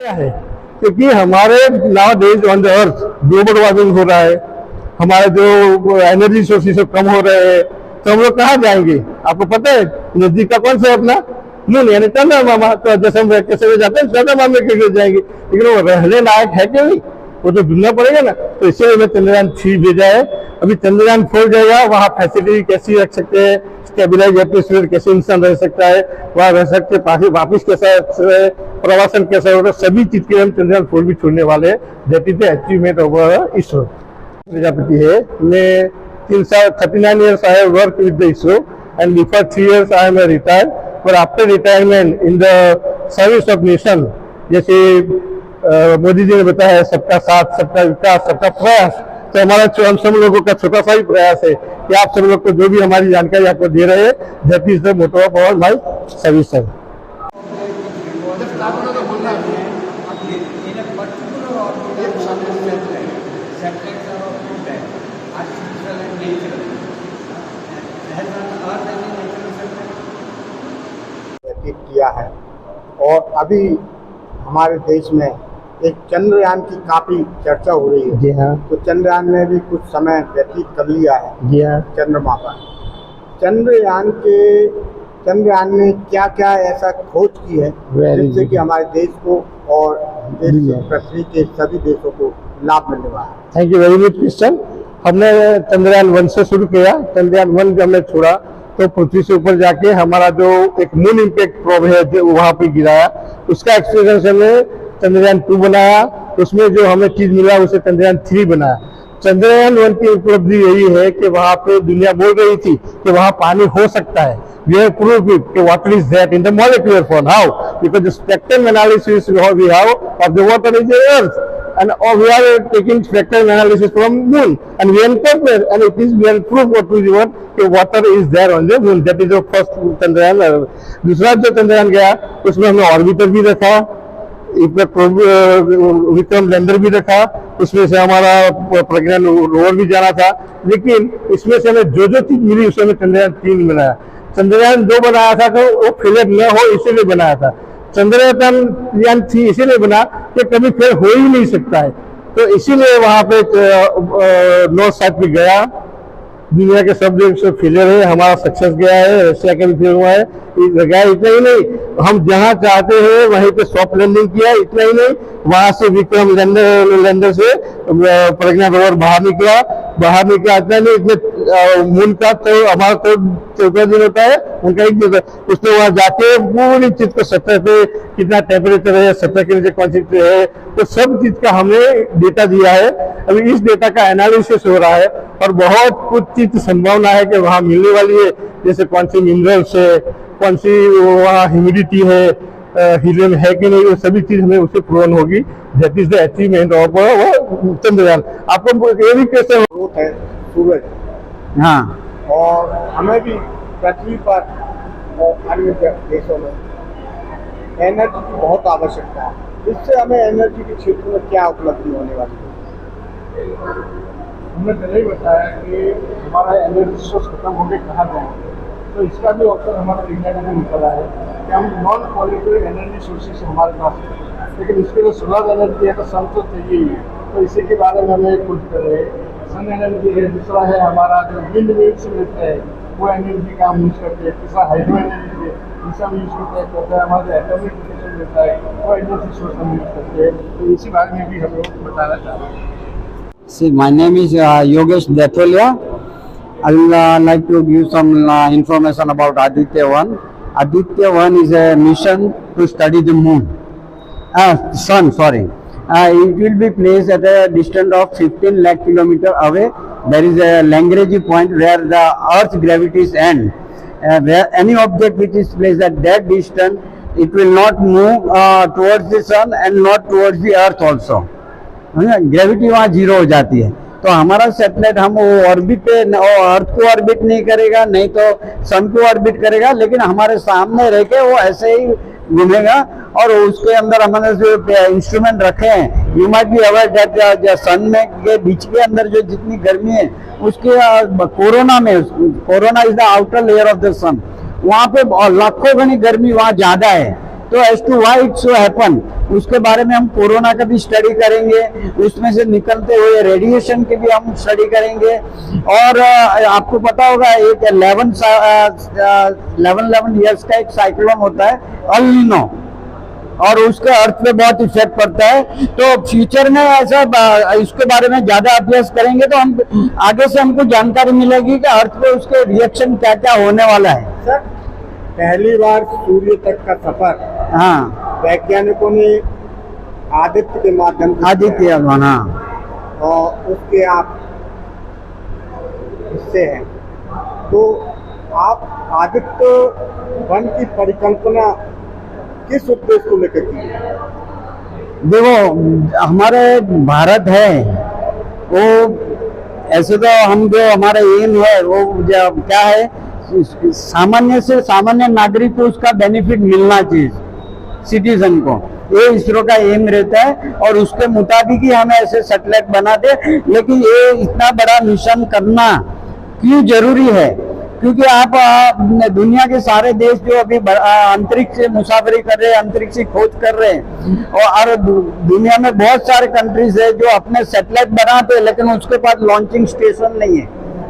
क्या है, क्योंकि हमारे now days on the earth global warming हो रहा है, हमारे जो एनर्जी सोर्सेस कम हो रहे हैं, तो हम लोग कहाँ जाएंगे? आपको पता है नजदीक का कौन सा है अपना मून, यानी चंद्रमा मामा। तो जैसे हम वैकेशन में जाते हैं चंद्रमा मामा के लिए जाएंगे, लेकिन वो रहने लायक है कि नहीं, वो तो ढूंढना पड़ेगा ना। तो इसलिए मैं चंद्रयान-3 भेजा है। अभी चंद्रयान-4 जाएगा, वहाँ फैसिलिटी कैसी रख सकते हैं, स्टेबिलाइज एटमॉस्फेयर कैसे इंसान रह सकता है, वहाँ रह सकते वापिस कैसा प्रवासन कैसा होगा, सभी चीज के हम चंद्रयान-4 भी छोड़ने वाले हैं। That is the achievement of ISRO. Prajapati है, मैं 39 years I have worked with the ISRO, and before 3 years I am a retired. But after retirement in the service of nation, जैसे मोदी जी ने बताया सबका साथ, सबका विकास, सबका प्रयास, तो हमारा हम सब लोगों का छोटा सा ही प्रयास है कि आप सब लोग को जो भी हमारी जानकारी आपको दे रहे हैं, that is the motto of our my service है। किया है, और अभी हमारे देश में एक चंद्रयान की काफी चर्चा हो रही है। जी हाँ। तो चंद्रयान ने भी कुछ समय व्यतीत कर लिया है। जी हाँ। चंद्रमा पर चंद्रयान ने क्या क्या ऐसा खोज की है जिससे कि हमारे देश को और पृथ्वी के सभी देशों को लाभ मिलने वाला है? Thank you very much question. हमने चंद्रयान-1 से शुरू किया। चंद्रयान-1 जब हमने छोड़ा तो पृथ्वी से ऊपर जाके हमारा जो एक मून इम्पैक्ट प्रोब है जो वहां पे गिराया, उसका एक्सपीरियंस हमने चंद्रयान-2 बनाया। उसमें जो हमें चीज मिला उसे चंद्रयान-3 बनाया। चंद्रयान-1 की उपलब्धि यही है कि वहां पे दुनिया बोल रही थी कि वहां पानी हो सकता है। We have proved it कि water is there in the molecular form. How? Because the spectrum analysis we have of the water is the earth, and we are taking spectrum analysis from moon, and we incorporate, and it is we have proved what we want कि water is there on the moon. That is the first Chandrayaan. दूसरा जो चंद्रयान गया उसमें हमने orbiter भी रखा, Vikram lander भी रखा, उसमें से हमारा प्रज्ञान रोवर भी जाना था। लेकिन इसमें से हमें जो जो चीज मिली उसमें चंद्रयान-3 बनाया। चंद्रयान-2 बनाया था तो वो फेलियर न हो इसीलिए बनाया था। चंद्रयान-3 इसीलिए बना कि कभी फेल हो ही नहीं सकता है, तो इसीलिए वहां पे नॉर्थ साइड पे गया। दुनिया के सब देश से फेलियर है, हमारा सक्सेस गया है, रशिया का भी फेल हुआ है। गया इतना ही नहीं, हम जहां चाहते हैं वहीं पे सॉफ्ट लैंडिंग किया। इतना ही नहीं, वहां से विक्रम लैंडर से प्रज्ञान रोवर बाहर निकला। इतना नहीं, इसमें मून का तो हमारा तो 14 दिन होता है, उनका 1 दिन होता है। उसने वहां जाके पूरी चीज को सतह पे कितना टेम्परेचर है, सतह के नीचे कौन सी है, तो सब चीज का हमने डेटा दिया है। अभी इस डेटा का एनालिसिस हो रहा है और बहुत कुछ चीज संभावना है कि वहां मिलने वाली है, जैसे कौन सी मिनरल्स है, कौन सी वहाँ ह्यूमिडिटी है, हीलियम है कि नहीं, वो सभी चीज हमें उससे प्रूवन होगी। That is the achievement of Chandrayaan. आपको ये भी कैसे स्रोत है सूरज, हाँ, और हमें भी पृथ्वी पर और अन्य देशों में एनर्जी की बहुत आवश्यकता है। इससे हमें एनर्जी के क्षेत्र में क्या उपलब्धि होने वाली है? हमने पहले ही बताया कि हमारा एनर्जी सोर्स खत्म होकर कहाँ जाएंगे, तो इसका भी ऑप्शन हमारा विज्ञान में निकला है कि हम नॉन पॉल्यूटेड एनर्जी सोर्सेस हमारे पास है, लेकिन इसके लिए सोलर एनर्जी है तो सन तो चाहिए ही है, तो इसी के बारे में हमें खोज कर रहे हैं। सन एनर्जी है, दूसरा है हमारा जो विंड वेव से मिलता है वो एनर्जी का हम यूज करते हैं, तीसरा हाइड्रो एनर्जी है जिसका हम यूज करते हैं, हमारा एटॉमिक फिशन मिलता है वो एनर्जी सोर्स हम यूज करते हैं। तो इसी बारे में भी हम लोग बताना चाह रहे हैं। See, my name is Yogesh Detholia. I will like to give some information about Aditya-1. Aditya-1 is a mission to study the moon. Sun, sorry. It will be placed at a distance of 15 lakh kilometer away. There is a Lagrange point where the Earth's gravities end. Where any object which is placed at that distance, it will not move towards the sun and not towards the Earth also. Gravity वहाँ 0 हो जाती है। तो हमारा satellite हम वो orbit पे अर्थ को ऑर्बिट नहीं करेगा, नहीं तो सन को ऑर्बिट करेगा, लेकिन हमारे सामने रह के वो ऐसे ही घूमेगा। और उसके अंदर हमने जो इंस्ट्रूमेंट रखे हैं, you might be aware that sun में के बीच के अंदर जो जितनी गर्मी है उसके corona is the outer layer of the sun, वहाँ पे लाखों गुनी गर्मी वहाँ ज्यादा है। तो as to why it so happen, उसके बारे में हम कोरोना का भी स्टडी करेंगे, उसमें से निकलते हुए रेडिएशन की भी हम स्टडी करेंगे। और आपको पता होगा एक 11 ईयर्स का एक साइक्लोन होता है अल नीनो, और उसके अर्थ पे बहुत इफेक्ट पड़ता है। तो फ्यूचर में ऐसा इसके बारे में ज्यादा अभ्यास करेंगे तो हम आगे से हमको जानकारी मिलेगी कि अर्थ पे उसके रिएक्शन क्या क्या होने वाला है। सर, पहली बार सूर्य तक का सफर हाँ, वैज्ञानिकों ने आदित्य के माध्यम से आदित्य वन, हाँ, और उसके आप हिस्से हैं। तो आप आदित्य वन की परिकल्पना किस उद्देश्य को लेकर की? देखो हमारे भारत है वो, ऐसे तो हम जो हमारा एम है वो क्या है, सामान्य से सामान्य नागरिक को उसका बेनिफिट मिलना चाहिए, सिटीजन को, ये इसरो का एम रहता है। और उसके मुताबिक ही हम ऐसे सैटेलाइट बनाते। लेकिन ये इतना बड़ा मिशन करना क्यों जरूरी है? क्योंकि आप दुनिया के सारे देश जो अभी अंतरिक्ष से मुसाफरी कर रहे हैं, अंतरिक्ष की खोज कर रहे हैं, और दुनिया में बहुत सारे कंट्रीज है जो अपने सैटेलाइट बनाते हैं लेकिन उसके पास लॉन्चिंग स्टेशन नहीं है,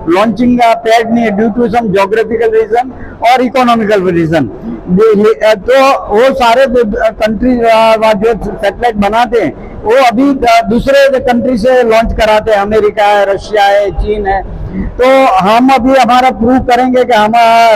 लॉन्चिंग पैड नहीं है, due to some geographical reason और इकोनॉमिकल रीजन। तो वो सारे कंट्री जो सैटेलाइट बनाते हैं वो अभी दूसरे कंट्री से लॉन्च कराते हैं, अमेरिका है, रशिया है, चीन है। तो हम अभी हमारा प्रूव करेंगे कि हम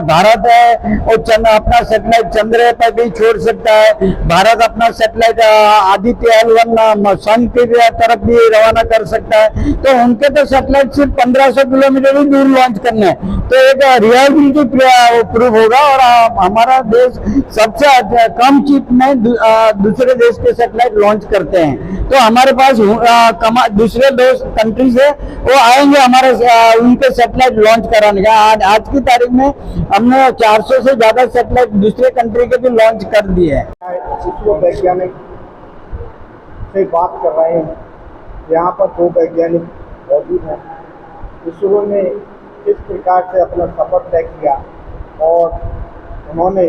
भारत है और अपना सैटेलाइट चंद्र पर भी छोड़ सकता है, भारत अपना सैटेलाइट आदित्य L1 सन की तरफ भी रवाना कर सकता है। तो उनके तो सैटेलाइट सिर्फ 1500 किलोमीटर ही दूर लॉन्च करने हैं, तो एक रियलिटी प्रूव होगा। और हमारा देश सबसे कम चिप में दूसरे देश के सैटेलाइट लॉन्च करते हैं। तो हमारे पास दूसरे दो कंट्रीज है वो आएंगे हमारे उनके सैटेलाइट लॉन्च कराने का। आज की तारीख में हमने 400 से ज्यादा सैटेलाइट दूसरे कंट्री के भी लॉन्च कर दिए हैं। इसरो वैज्ञानिक से बात कर रहे हैं, यहाँ पर 2 वैज्ञानिक मौजूद हैं। इसरो ने किस प्रकार से अपना सफर तय किया और उन्होंने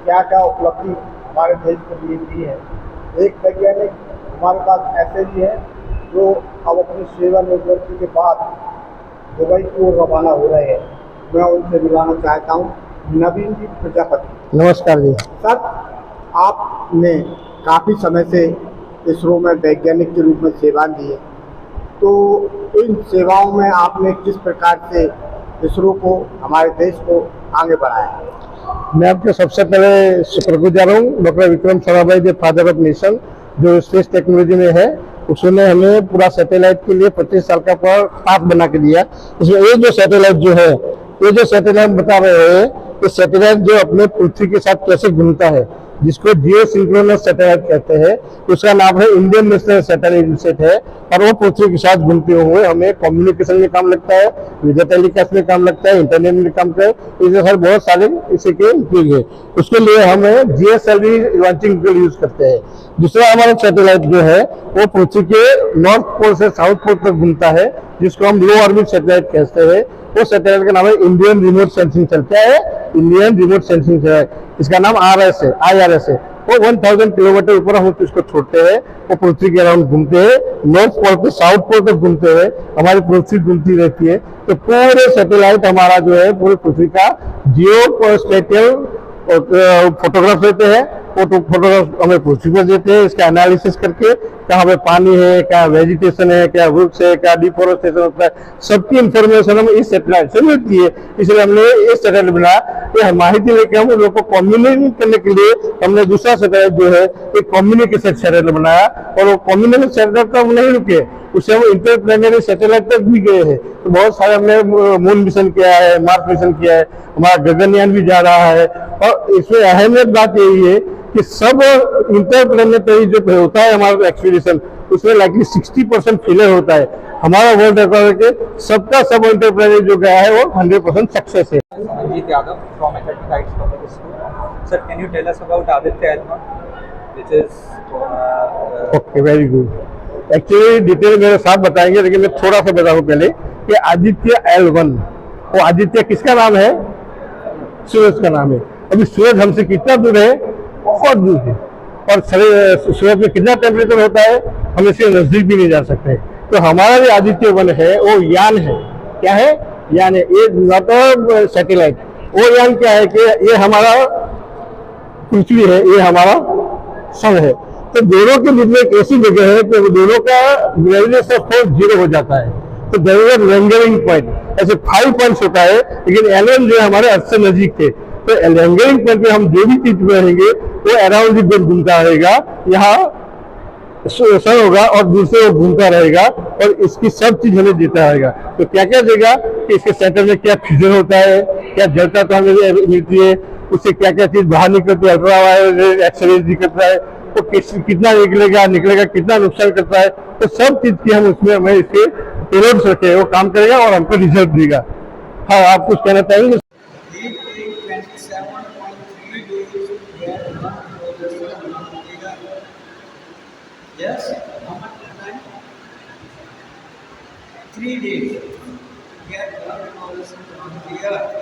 क्या क्या उपलब्धि हमारे देश के लिए दी है। एक वैज्ञानिक हमारे पास ऐसे भी है जो अब अपनी सेवानिवृत्ति के बाद दुबई की ओर रवाना हो रहे हैं। मैं उनसे मिलाना चाहता हूँ। नवीन जी प्रजापति, नमस्कार जी। सर, आपने काफ़ी समय से इसरो में वैज्ञानिक के रूप में सेवा दी है, तो इन सेवाओं में आपने किस प्रकार से इसरो को, हमारे देश को आगे बढ़ाया? मैं आपके सबसे पहले शुक्रगुजार हूँ doctor Vikram Sarabhai, the father of nation, जो स्पेस टेक्नोलॉजी में है। उसने हमें पूरा सैटेलाइट के लिए 25 साल का पाथ बना के दिया। इसमें ये जो सैटेलाइट जो है, ये जो सैटेलाइट बता रहे हैं कि सैटेलाइट जो अपने पृथ्वी के साथ कैसे घूमता है, जिसको जियो सिंक्रोनस सैटेलाइट कहते हैं, उसका नाम है इंडियन नेशनल सैटेलाइट सेट है। और वो पृथ्वी के साथ घूमते हुए हमें कम्युनिकेशन में काम लगता है, वीडियो टेलीकास्ट में काम लगता है, इंटरनेट में काम करता है, इसमें सर बहुत सारे इसी के उपयोग है। उसके लिए हमें GSLV लॉन्चिंग के लिए यूज करते हैं। दूसरा हमारा सैटेलाइट जो है वो पृथ्वी के नॉर्थ पोल से साउथ पोल तक घूमता है, जिसको हम लो ऑर्बिट सैटेलाइट कहते हैं। वो सैटेलाइट का नाम है इंडियन रिमोट सेंसिंग सैटेलाइट। क्या है? Indian remote sensing satellite. इसका नाम IRS है। वो 1000 किलोमीटर ऊपर हम इसको छोड़ते हैं, वो पृथ्वी के अराउंड घूमते हैं, नॉर्थ पोल से साउथ पोल तक घूमते हुए हमारी पृथ्वी घूमती रहती है। तो पूरे सैटेलाइट हमारा जो है पूरी पृथ्वी का जियो स्पेटियल फोटोग्राफ लेते हैं। फोटोग्राफ हमें पृथ्वी पर देते हैं, इसका एनालिसिस करके कहाँ पे पानी है, क्या वेजिटेशन है, क्या वृक्ष है, क्या डिफोरेस्टेशन होता है, सबकी इंफॉर्मेशन हमें इस सैटेलाइट से मिलती है। इसलिए हमने ये सैटेलाइट बनाया कि माहिती लेके हम लोग को कम्युनिकेट करने के लिए हमने दूसरा सैटेलाइट जो है एक कम्युनिकेशन सैटेलाइट बनाया। और वो कम्युनिकेशन सैटेलाइट तक नहीं रुके, उससे हम इंटरप्लेनेटरी सैटेलाइट तक भी गए हैं। तो बहुत सारे हमने मून मिशन किया है, मार्स मिशन किया है, हमारा गगनयान भी जा रहा है। और इसमें अहमियत बात यही है कि सब इंटरप्लेनेटरी जो होता है हमारा एक्सपीडिशन, उसमें लाइकली 60% फेलियर होता है। हमारा वर्ल्ड रिकॉर्ड के सबका सब इंटरप्लेनेटरी जो गया है वो 100% सक्सेस है। Sanjeev Yadav from Academic Heights Public School. Sir, can you tell us about Aditya L1, which is okay, very good. Actually detail मेरे साथ बताएंगे, लेकिन मैं थोड़ा सा बताऊं पहले कि आदित्य L1, वो आदित्य किसका नाम है? सूरज का नाम है। अभी सूरज हमसे कितना दूर है? बहुत दूर है, और सूरज में कितना टेम्परेचर होता है हम इसके नजदीक भी नहीं जा सकते। तो हमारा जो आदित्य वन है वो यान है। क्या है? यान है। ये नॉट अ सैटेलाइट। वो यान क्या है कि ये हमारा पृथ्वी है, ये हमारा सन है। तो दोनों के बीच में एक ऐसी जगह है कि दोनों का ग्रेविटेशनल फोर्स 0 हो जाता है। तो देयर इज अ लैंगरिंग पॉइंट। ऐसे 5 पॉइंट्स होता है, लेकिन एलएन जो हमारे अर्थ से नजीक थे, तो लैंगरिंग पॉइंट पे हम जो भी चीज में रहेंगे वो अराउंड द घूमता रहेगा। यहाँ सन होगा और दूसरे वो घूमता रहेगा, और इसकी सब चीज हमें देता रहेगा। तो क्या क्या देगा कि इसके सेंटर में क्या फ्यूजन होता है, क्या जड़ता तो हमें मिलती है, उससे क्या क्या चीज बाहर निकलती है, अल्ट्रावायलेट एक्सरे निकलता है, तो कितना निकलेगा कितना नुकसान करता है, तो सब चीज की हम उसमें हमें इसके पेलोड्स रखे, वो काम करेगा और हमको रिजल्ट देगा। हाँ, आप कुछ कहना चाहेंगे? Yes, how much time? 3 days. Get 1 hour on the earth.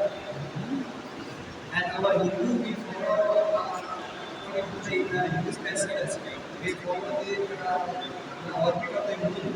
And our Hindu, we follow according to the Hindu specialists. We follow the orbit of the moon.